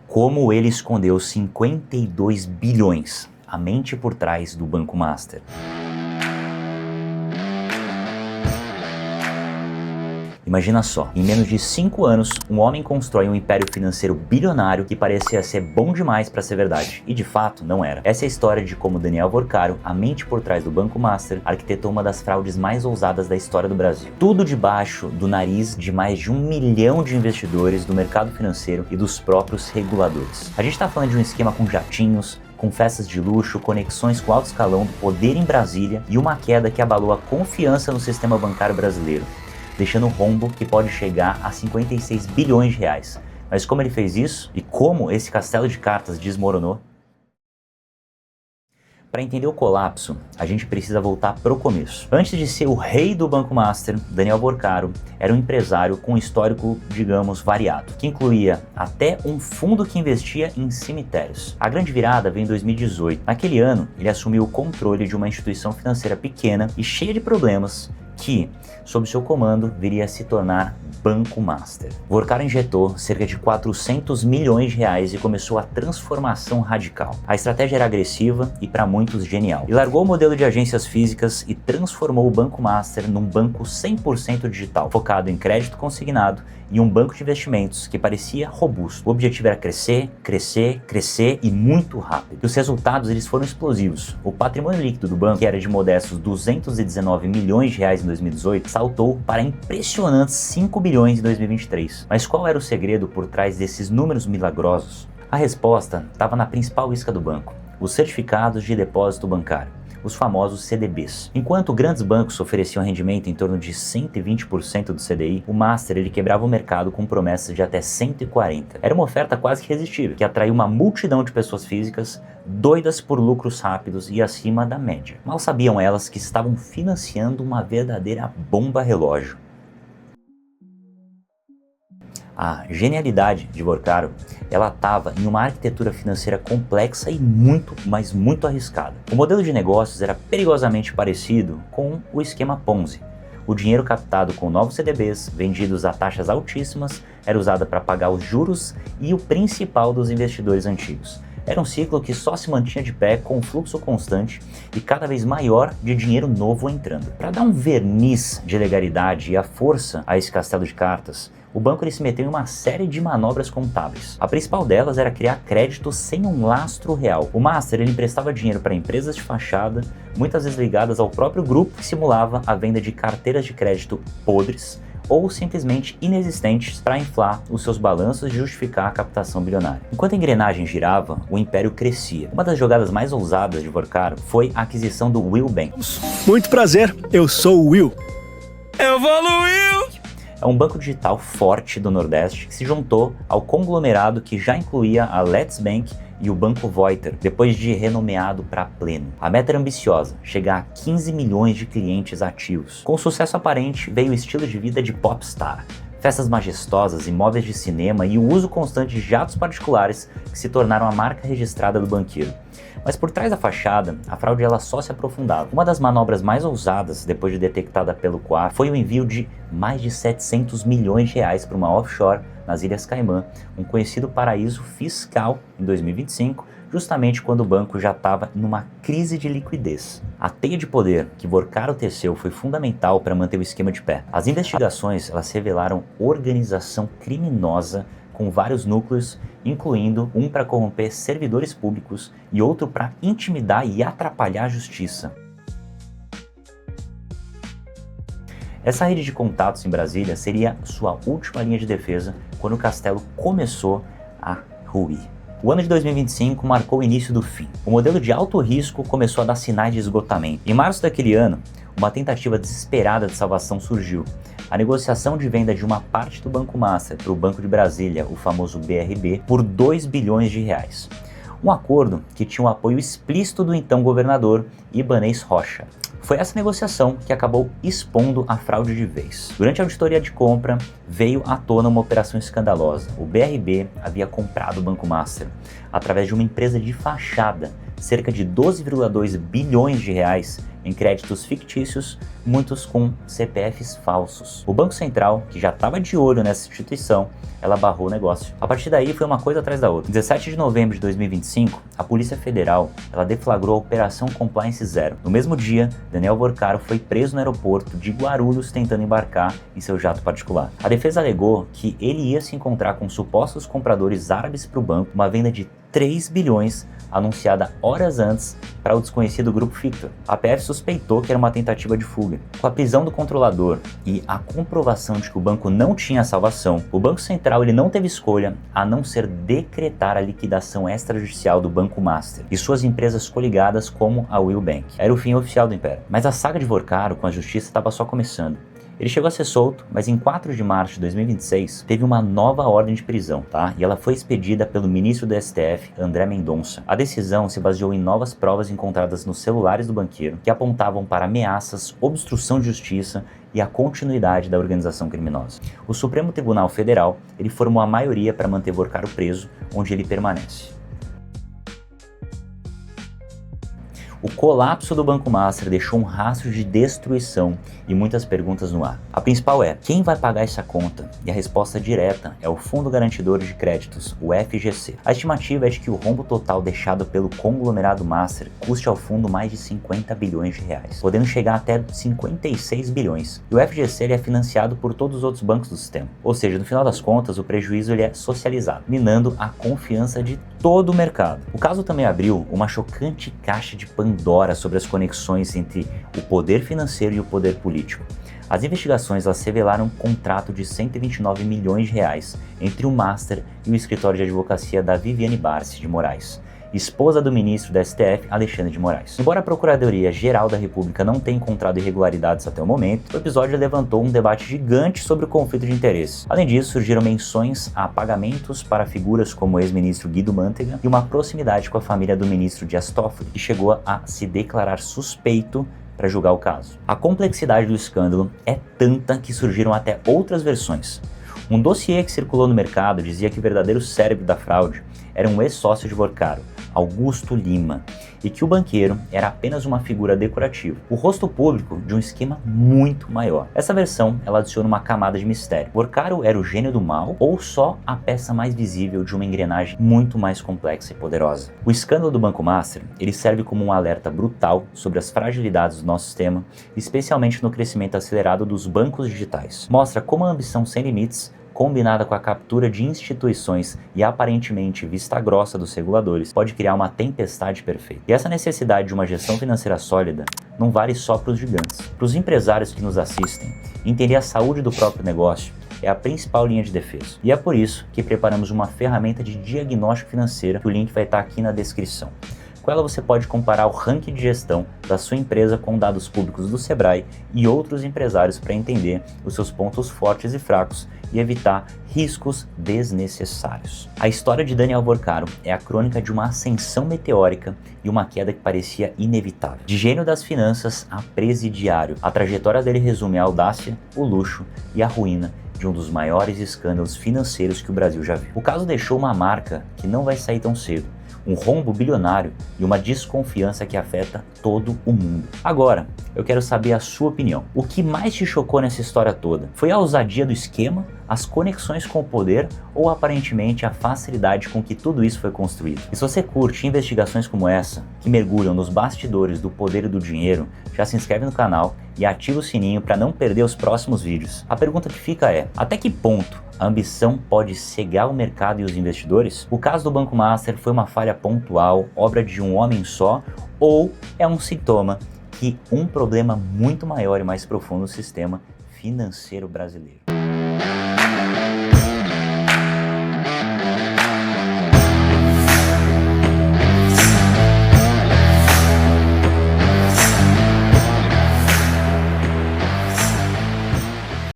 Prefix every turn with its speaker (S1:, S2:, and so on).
S1: Como ele escondeu 52 bilhões, a mente por trás do Banco Master. Imagina só, em menos de 5 anos, um homem constrói um império financeiro bilionário que parecia ser bom demais para ser verdade, e de fato não era. Essa é a história de como Daniel Vorcaro, a mente por trás do Banco Master, arquitetou uma das fraudes mais ousadas da história do Brasil. Tudo debaixo do nariz de mais de 1 milhão de investidores do mercado financeiro e dos próprios reguladores. A gente está falando de um esquema com jatinhos, com festas de luxo, conexões com alto escalão do poder em Brasília e uma queda que abalou a confiança no sistema bancário brasileiro, deixando um rombo que pode chegar a 56 bilhões de reais. Mas como ele fez isso e como esse castelo de cartas desmoronou? Para entender o colapso, a gente precisa voltar para o começo. Antes de ser o rei do Banco Master, Daniel Vorcaro era um empresário com um histórico, digamos, variado, que incluía até um fundo que investia em cemitérios. A grande virada veio em 2018. Naquele ano, ele assumiu o controle de uma instituição financeira pequena e cheia de problemas que, sob seu comando, viria a se tornar Banco Master. Vorcaro injetou cerca de 400 milhões de reais e começou a transformação radical. A estratégia era agressiva e para muitos genial. Ele largou o modelo de agências físicas e transformou o Banco Master num banco 100% digital, focado em crédito consignado e um banco de investimentos que parecia robusto. O objetivo era crescer, crescer, crescer e muito rápido. E os resultados eles foram explosivos. O patrimônio líquido do banco, que era de modestos 219 milhões de reais em 2018, saltou para impressionantes 5 bilhões em 2023. Mas qual era o segredo por trás desses números milagrosos? A resposta estava na principal isca do banco: os certificados de depósito bancário, os famosos CDBs. Enquanto grandes bancos ofereciam rendimento em torno de 120% do CDI, o Master ele quebrava o mercado com promessas de até 140%. Era uma oferta quase que irresistível, que atraiu uma multidão de pessoas físicas doidas por lucros rápidos e acima da média. Mal sabiam elas que estavam financiando uma verdadeira bomba relógio. A genialidade de Vorcaro, ela estava em uma arquitetura financeira complexa e muito, mas muito arriscada. O modelo de negócios era perigosamente parecido com o esquema Ponzi. O dinheiro captado com novos CDBs, vendidos a taxas altíssimas, era usado para pagar os juros e o principal dos investidores antigos. Era um ciclo que só se mantinha de pé com um fluxo constante e cada vez maior de dinheiro novo entrando. Para dar um verniz de legalidade e a força a esse castelo de cartas, o banco ele se meteu em uma série de manobras contábeis. A principal delas era criar crédito sem um lastro real. O Master ele emprestava dinheiro para empresas de fachada, muitas vezes ligadas ao próprio grupo que simulava a venda de carteiras de crédito podres ou simplesmente inexistentes para inflar os seus balanços e justificar a captação bilionária. Enquanto a engrenagem girava, o império crescia. Uma das jogadas mais ousadas de Vorcaro foi a aquisição do Will Bank.
S2: Muito prazer, eu sou o Will.
S3: Evoluiu!
S1: É um banco digital forte do Nordeste que se juntou ao conglomerado que já incluía a Let's Bank e o Banco Voiter, depois de renomeado para Pleno. A meta era ambiciosa, chegar a 15 milhões de clientes ativos. Com sucesso aparente, veio o estilo de vida de popstar. Festas majestosas, imóveis de cinema e o uso constante de jatos particulares que se tornaram a marca registrada do banqueiro. Mas por trás da fachada, a fraude ela só se aprofundava. Uma das manobras mais ousadas, depois de detectada pelo COAF, foi o envio de mais de 700 milhões de reais para uma offshore nas Ilhas Caimã, um conhecido paraíso fiscal em 2025, justamente quando o banco já estava numa crise de liquidez. A teia de poder que Vorcaro teceu foi fundamental para manter o esquema de pé. As investigações elas revelaram organização criminosa com vários núcleos, incluindo um para corromper servidores públicos e outro para intimidar e atrapalhar a justiça. Essa rede de contatos em Brasília seria sua última linha de defesa quando o castelo começou a ruir. O ano de 2025 marcou o início do fim. O modelo de alto risco começou a dar sinais de esgotamento. Em março daquele ano, uma tentativa desesperada de salvação surgiu. A negociação de venda de uma parte do Banco Master para o Banco de Brasília, o famoso BRB, por 2 bilhões de reais. Um acordo que tinha o apoio explícito do então governador Ibanez Rocha. Foi essa negociação que acabou expondo a fraude de vez. Durante a auditoria de compra, veio à tona uma operação escandalosa. O BRB havia comprado o Banco Master através de uma empresa de fachada, cerca de 12,2 bilhões de reais em créditos fictícios, muitos com CPFs falsos. O Banco Central, que já estava de olho nessa instituição, ela barrou o negócio. A partir daí foi uma coisa atrás da outra. Em 17 de novembro de 2025, a Polícia Federal ela deflagrou a Operação Compliance Zero. No mesmo dia, Daniel Vorcaro foi preso no aeroporto de Guarulhos tentando embarcar em seu jato particular. A defesa alegou que ele ia se encontrar com supostos compradores árabes para o banco, uma venda de 3 bilhões anunciada horas antes para o desconhecido Grupo Fictor. A PF suspeitou que era uma tentativa de fuga. Com a prisão do controlador e a comprovação de que o banco não tinha salvação, o Banco Central ele não teve escolha a não ser decretar a liquidação extrajudicial do Banco Master e suas empresas coligadas como a Will Bank. Era o fim oficial do império. Mas a saga de Vorcaro com a justiça estava só começando. Ele chegou a ser solto, mas em 4 de março de 2026 teve uma nova ordem de prisão, tá? E ela foi expedida pelo ministro do STF, André Mendonça. A decisão se baseou em novas provas encontradas nos celulares do banqueiro, que apontavam para ameaças, obstrução de justiça e a continuidade da organização criminosa. O Supremo Tribunal Federal, ele formou a maioria para manter Vorcaro preso, onde ele permanece. O colapso do Banco Master deixou um rastro de destruição e muitas perguntas no ar. A principal é, quem vai pagar essa conta? E a resposta direta é o Fundo Garantidor de Créditos, o FGC. A estimativa é de que o rombo total deixado pelo conglomerado Master custe ao fundo mais de 50 bilhões de reais, podendo chegar até 56 bilhões. E o FGC ele é financiado por todos os outros bancos do sistema. Ou seja, no final das contas, o prejuízo ele é socializado, minando a confiança de todo o mercado. O caso também abriu uma chocante caixa de Pandora sobre as conexões entre o poder financeiro e o poder político. As investigações elas revelaram um contrato de 129 milhões de reais entre o Master e o escritório de advocacia da Viviane Barsi de Moraes, esposa do ministro da STF, Alexandre de Moraes. Embora a Procuradoria-Geral da República não tenha encontrado irregularidades até o momento, o episódio levantou um debate gigante sobre o conflito de interesses. Além disso, surgiram menções a pagamentos para figuras como o ex-ministro Guido Mantega e uma proximidade com a família do ministro Dias Toffoli, que chegou a se declarar suspeito para julgar o caso. A complexidade do escândalo é tanta que surgiram até outras versões. Um dossiê que circulou no mercado dizia que o verdadeiro cérebro da fraude era um ex-sócio de Vorcaro, Augusto Lima, e que o banqueiro era apenas uma figura decorativa, o rosto público de um esquema muito maior. Essa versão ela adiciona uma camada de mistério. Vorcaro era o gênio do mal ou só a peça mais visível de uma engrenagem muito mais complexa e poderosa? O escândalo do Banco Master ele serve como um alerta brutal sobre as fragilidades do nosso sistema, especialmente no crescimento acelerado dos bancos digitais. Mostra como a ambição sem limites, combinada com a captura de instituições e aparentemente vista grossa dos reguladores, pode criar uma tempestade perfeita. E essa necessidade de uma gestão financeira sólida não vale só para os gigantes. Para os empresários que nos assistem, entender a saúde do próprio negócio é a principal linha de defesa. E é por isso que preparamos uma ferramenta de diagnóstico financeiro, que o link vai estar aqui na descrição. Com ela você pode comparar o ranking de gestão da sua empresa com dados públicos do Sebrae e outros empresários para entender os seus pontos fortes e fracos e evitar riscos desnecessários. A história de Daniel Vorcaro é a crônica de uma ascensão meteórica e uma queda que parecia inevitável. De gênio das finanças a presidiário, a trajetória dele resume a audácia, o luxo e a ruína de um dos maiores escândalos financeiros que o Brasil já viu. O caso deixou uma marca que não vai sair tão cedo, um rombo bilionário e uma desconfiança que afeta todo o mundo. Agora, eu quero saber a sua opinião. O que mais te chocou nessa história toda? Foi a ousadia do esquema, as conexões com o poder ou aparentemente a facilidade com que tudo isso foi construído? E se você curte investigações como essa, que mergulham nos bastidores do poder e do dinheiro, já se inscreve no canal e ativa o sininho para não perder os próximos vídeos. A pergunta que fica é, até que ponto a ambição pode cegar o mercado e os investidores? O caso do Banco Master foi uma falha pontual, obra de um homem só, ou é um sintoma que um problema muito maior e mais profundo no sistema financeiro brasileiro?